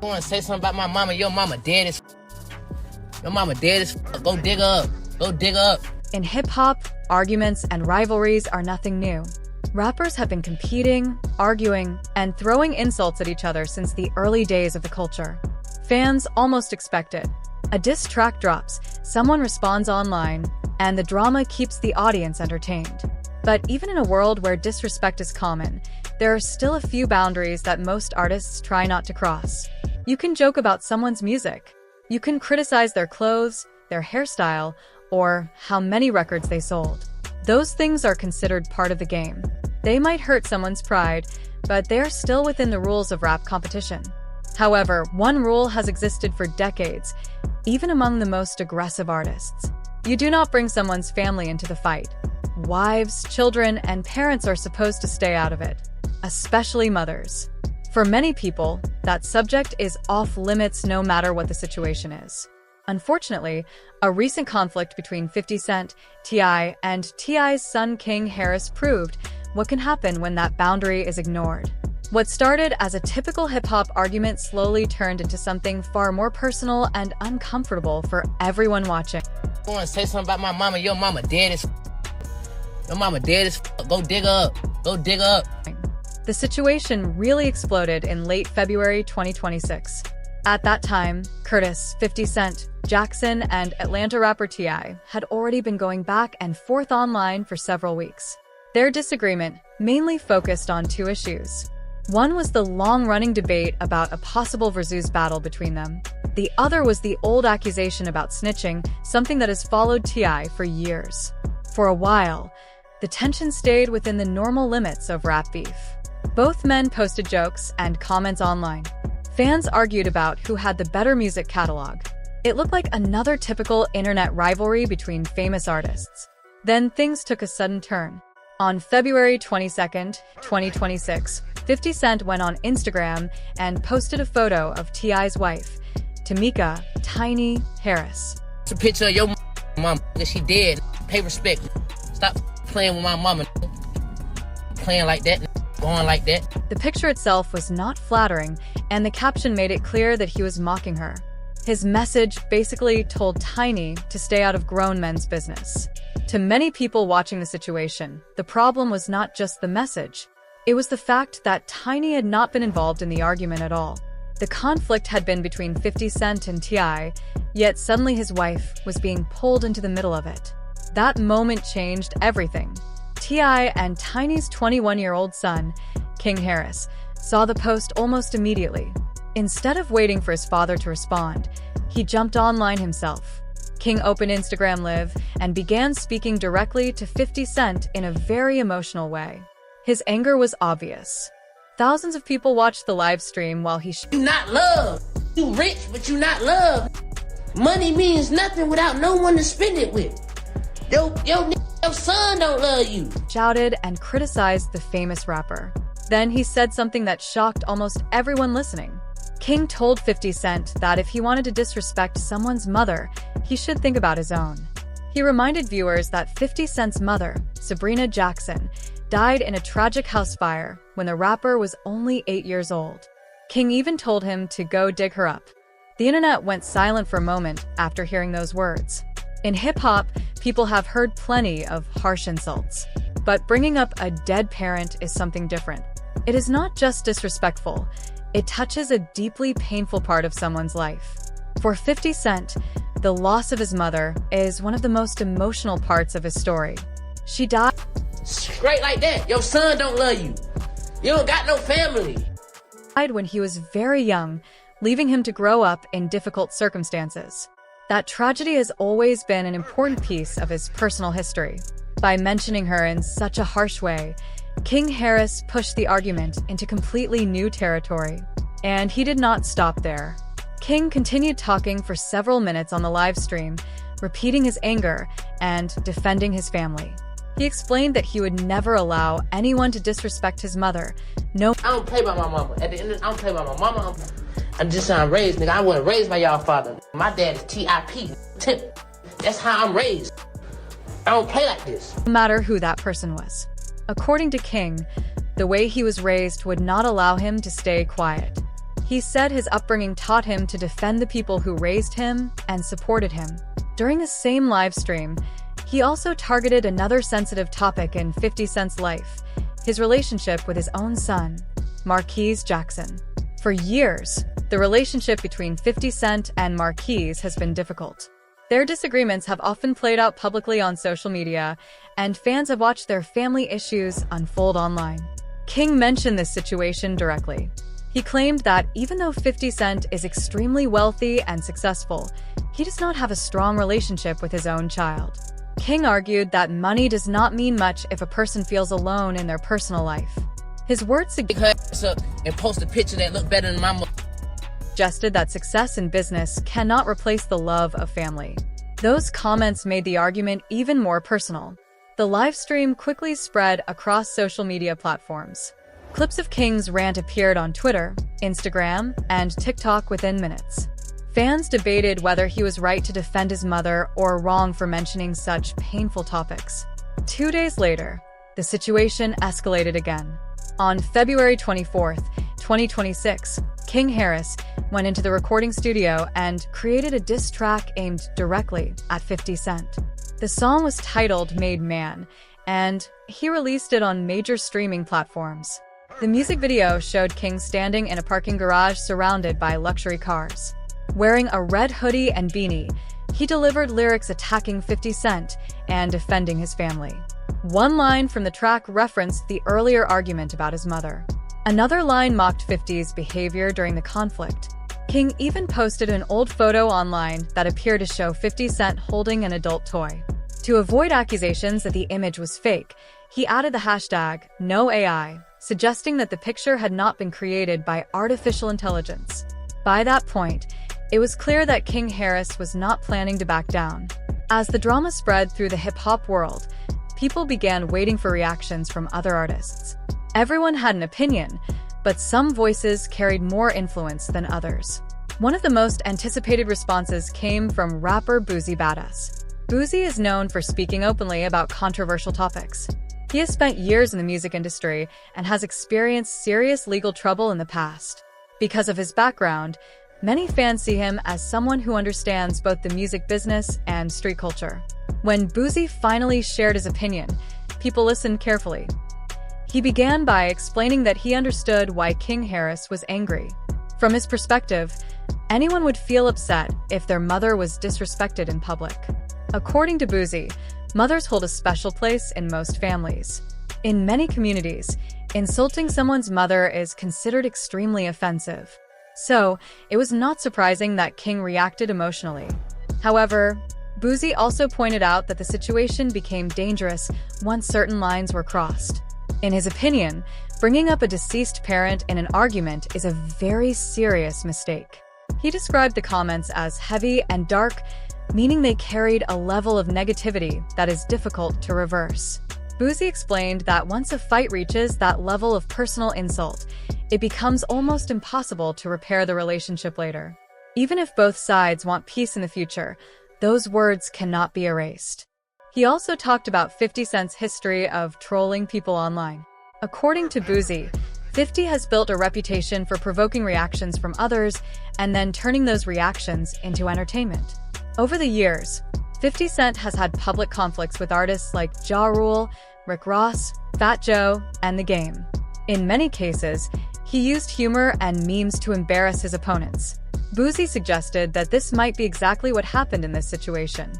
want to say something about my mama. Your mama dead as Your mama dead as Go dig her up. Go dig her up. In hip-hop, arguments and rivalries are nothing new. Rappers have been competing, arguing, and throwing insults at each other since the early days of the culture. Fans almost expect it. A diss track drops, someone responds online, and the drama keeps the audience entertained. But even in a world where disrespect is common, there are still a few boundaries that most artists try not to cross. You can joke about someone's music. You can criticize their clothes, their hairstyle, or how many records they sold. Those things are considered part of the game. They might hurt someone's pride, but they're still within the rules of rap competition. However, one rule has existed for decades, even among the most aggressive artists. You do not bring someone's family into the fight. Wives, children, and parents are supposed to stay out of it, especially mothers. For many people, that subject is off limits no matter what the situation is. Unfortunately, a recent conflict between 50 Cent, T.I., and T.I.'s son King Harris proved what can happen when that boundary is ignored. What started as a typical hip-hop argument slowly turned into something far more personal and uncomfortable for everyone watching. I want to say something about my mama. Your mama dead as Your mama dead as Go dig her up. Go dig her up. The situation really exploded in late February 2026. At that time, Curtis, 50 Cent, Jackson, and Atlanta rapper T.I. had already been going back and forth online for several weeks. Their disagreement mainly focused on two issues. One was the long-running debate about a possible versus battle between them. The other was the old accusation about snitching, something that has followed T.I. for years. For a while, the tension stayed within the normal limits of rap beef. Both men posted jokes and comments online. Fans argued about who had the better music catalog. It looked like another typical internet rivalry between famous artists. Then things took a sudden turn. On February 22nd, 2026, 50 Cent went on Instagram and posted a photo of T.I.'s wife, Tamika "Tiny" Harris. It's a picture of your mama. She dead. Pay respect. Stop playing with my mama. Playing like that. Going like that. The picture itself was not flattering, and the caption made it clear that he was mocking her. His message basically told Tiny to stay out of grown men's business. To many people watching the situation, the problem was not just the message. It was the fact that Tiny had not been involved in the argument at all. The conflict had been between 50 Cent and T.I., yet suddenly his wife was being pulled into the middle of it. That moment changed everything. T.I. and Tiny's 21-year-old son, King Harris, saw the post almost immediately. Instead of waiting for his father to respond, he jumped online himself. King opened Instagram Live and began speaking directly to 50 Cent in a very emotional way. His anger was obvious. Thousands of people watched the live stream while he You not love. You rich, but you not love. Money means nothing without no one to spend it with. Your son don't love you. shouted and criticized the famous rapper. Then he said something that shocked almost everyone listening. King told 50 Cent that if he wanted to disrespect someone's mother, he should think about his own. He reminded viewers that 50 Cent's mother, Sabrina Jackson, died in a tragic house fire when the rapper was only 8 years old. King even told him to go dig her up. The internet went silent for a moment after hearing those words. In hip-hop, people have heard plenty of harsh insults. But bringing up a dead parent is something different. It is not just disrespectful. It touches a deeply painful part of someone's life. For 50 Cent, the loss of his mother is one of the most emotional parts of his story. She died Straight like that. Your son don't love you. You don't got no family. when he was very young, leaving him to grow up in difficult circumstances. That tragedy has always been an important piece of his personal history. By mentioning her in such a harsh way, King Harris pushed the argument into completely new territory. And he did not stop there. King continued talking for several minutes on the live stream, repeating his anger and defending his family. He explained that he would never allow anyone to disrespect his mother. No, I don't play by my mama. At the end of I don't play by my mama. I'm just how I'm raised, nigga. I wasn't raised by y'all father. My dad is T.I.P. Tip. That's how I'm raised. I don't play like this. no matter who that person was. According to King, the way he was raised would not allow him to stay quiet. He said his upbringing taught him to defend the people who raised him and supported him. During the same live stream, he also targeted another sensitive topic in 50 Cent's life, his relationship with his own son, Marquise Jackson. For years, the relationship between 50 Cent and Marquise has been difficult. Their disagreements have often played out publicly on social media, and fans have watched their family issues unfold online. King mentioned this situation directly. He claimed that even though 50 Cent is extremely wealthy and successful, he does not have a strong relationship with his own child. King argued that money does not mean much if a person feels alone in their personal life. His words and post a picture that look better than my mom. Suggested that success in business cannot replace the love of family. Those comments made the argument even more personal. The live stream quickly spread across social media platforms. Clips of King's rant appeared on Twitter, Instagram, and TikTok within minutes. Fans debated whether he was right to defend his mother or wrong for mentioning such painful topics. 2 days later, the situation escalated again. On February 24th, 2026, King Harris went into the recording studio and created a diss track aimed directly at 50 Cent. The song was titled Made Man, and he released it on major streaming platforms. The music video showed King standing in a parking garage surrounded by luxury cars. Wearing a red hoodie and beanie, he delivered lyrics attacking 50 Cent and defending his family. One line from the track referenced the earlier argument about his mother. Another line mocked 50's behavior during the conflict. King even posted an old photo online that appeared to show 50 Cent holding an adult toy. To avoid accusations that the image was fake, he added the hashtag #NoAI, suggesting that the picture had not been created by artificial intelligence. By that point, it was clear that King Harris was not planning to back down. As the drama spread through the hip-hop world, people began waiting for reactions from other artists. Everyone had an opinion, but some voices carried more influence than others. One of the most anticipated responses came from rapper Boosie Badazz. Boosie is known for speaking openly about controversial topics. He has spent years in the music industry and has experienced serious legal trouble in the past. Because of his background, many fans see him as someone who understands both the music business and street culture. When Boosie finally shared his opinion, people listened carefully. He began by explaining that he understood why King Harris was angry. From his perspective, anyone would feel upset if their mother was disrespected in public. According to Boosie, mothers hold a special place in most families. In many communities, insulting someone's mother is considered extremely offensive. So, it was not surprising that King reacted emotionally. However, Boosie also pointed out that the situation became dangerous once certain lines were crossed. In his opinion, bringing up a deceased parent in an argument is a very serious mistake. He described the comments as heavy and dark, meaning they carried a level of negativity that is difficult to reverse. Boosie explained that once a fight reaches that level of personal insult, it becomes almost impossible to repair the relationship later. Even if both sides want peace in the future, those words cannot be erased. He also talked about 50 Cent's history of trolling people online. According to Boosie, 50 has built a reputation for provoking reactions from others and then turning those reactions into entertainment. Over the years, 50 Cent has had public conflicts with artists like Ja Rule, Rick Ross, Fat Joe, and The Game. In many cases, he used humor and memes to embarrass his opponents. Boosie suggested that this might be exactly what happened in this situation.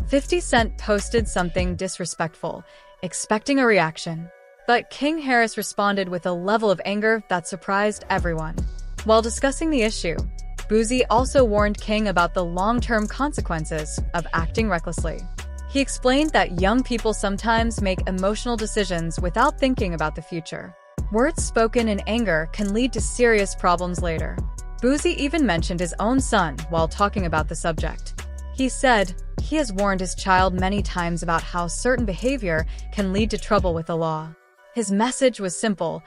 50 Cent posted something disrespectful, expecting a reaction. But King Harris responded with a level of anger that surprised everyone. While discussing the issue, Boosie also warned King about the long-term consequences of acting recklessly. He explained that young people sometimes make emotional decisions without thinking about the future. Words spoken in anger can lead to serious problems later. Boosie even mentioned his own son while talking about the subject. He said he has warned his child many times about how certain behavior can lead to trouble with the law. His message was simple: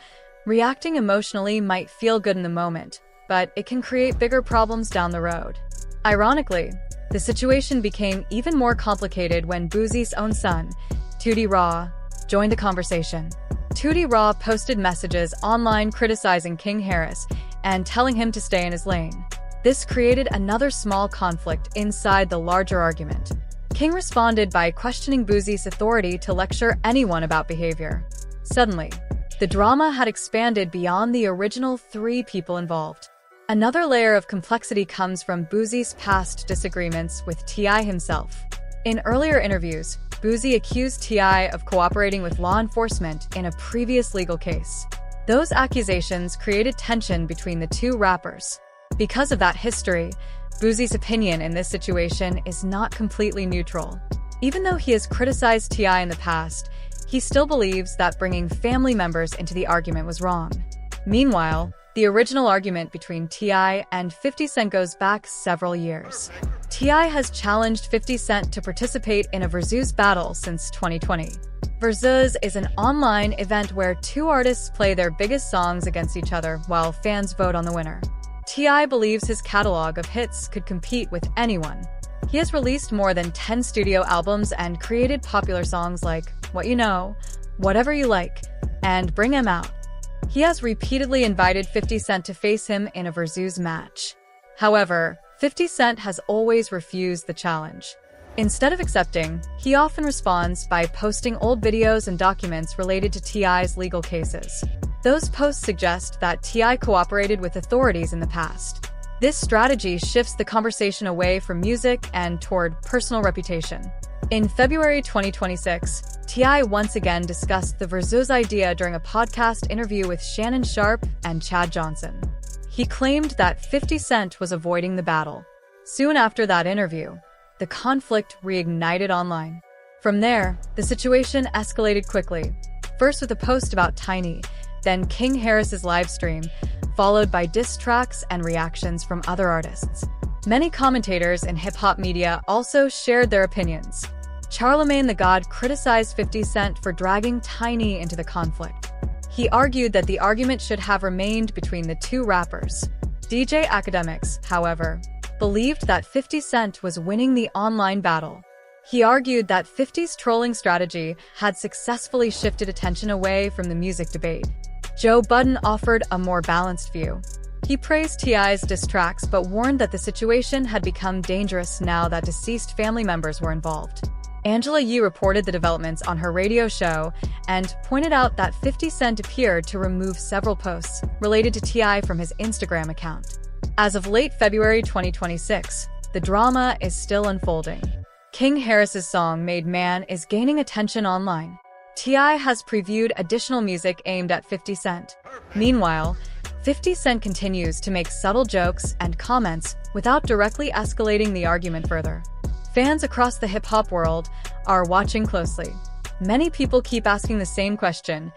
reacting emotionally might feel good in the moment, but it can create bigger problems down the road. Ironically, the situation became even more complicated when Boosie's own son, Tootie Raw, joined the conversation. Tootie Raw posted messages online criticizing King Harris and telling him to stay in his lane. This created another small conflict inside the larger argument. King responded by questioning Boosie's authority to lecture anyone about behavior. Suddenly, the drama had expanded beyond the original 3 people involved. Another layer of complexity comes from Boosie's past disagreements with T.I. himself. In earlier interviews, Boosie accused T.I. of cooperating with law enforcement in a previous legal case. Those accusations created tension between the 2 rappers. Because of that history, Boosie's opinion in this situation is not completely neutral. Even though he has criticized T.I. in the past, he still believes that bringing family members into the argument was wrong. Meanwhile, the original argument between T.I. and 50 Cent goes back several years. T.I. has challenged 50 Cent to participate in a Versus battle since 2020. Versus is an online event where 2 artists play their biggest songs against each other while fans vote on the winner. T.I. believes his catalog of hits could compete with anyone. He has released more than 10 studio albums and created popular songs like What You Know, Whatever You Like, and Bring 'Em Out. He has repeatedly invited 50 Cent to face him in a Versus match. However, 50 Cent has always refused the challenge. Instead of accepting, he often responds by posting old videos and documents related to T.I.'s legal cases. Those posts suggest that T.I. cooperated with authorities in the past. This strategy shifts the conversation away from music and toward personal reputation. In February 2026, T.I. once again discussed the Versus idea during a podcast interview with Shannon Sharpe and Chad Johnson. He claimed that 50 Cent was avoiding the battle. Soon after that interview, the conflict reignited online. From there, the situation escalated quickly, first with a post about Tiny, then King Harris's livestream, followed by diss tracks and reactions from other artists. Many commentators in hip-hop media also shared their opinions. Charlemagne the God criticized 50 Cent for dragging Tiny into the conflict. He argued that the argument should have remained between the 2 rappers. DJ Academics, however, believed that 50 Cent was winning the online battle. He argued that 50's trolling strategy had successfully shifted attention away from the music debate. Joe Budden offered a more balanced view. He praised T.I.'s diss tracks but warned that the situation had become dangerous now that deceased family members were involved. Angela Yee reported the developments on her radio show and pointed out that 50 Cent appeared to remove several posts related to T.I. from his Instagram account. As of late February 2026, the drama is still unfolding. King Harris's song Made Man is gaining attention online. T.I. has previewed additional music aimed at 50 Cent. Meanwhile, 50 Cent continues to make subtle jokes and comments without directly escalating the argument further. Fans across the hip-hop world are watching closely. Many people keep asking the same question: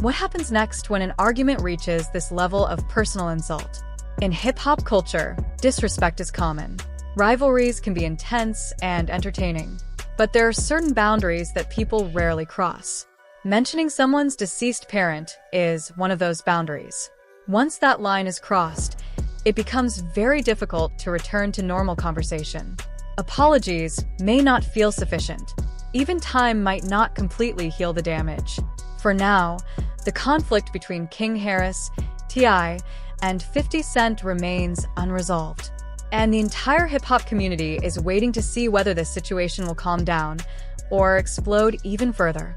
what happens next when an argument reaches this level of personal insult? In hip-hop culture, disrespect is common. Rivalries can be intense and entertaining, but there are certain boundaries that people rarely cross. Mentioning someone's deceased parent is one of those boundaries. Once that line is crossed, it becomes very difficult to return to normal conversation. Apologies may not feel sufficient. Even time might not completely heal the damage. For now, the conflict between King Harris, T.I., and 50 Cent remains unresolved. And the entire hip-hop community is waiting to see whether this situation will calm down or explode even further.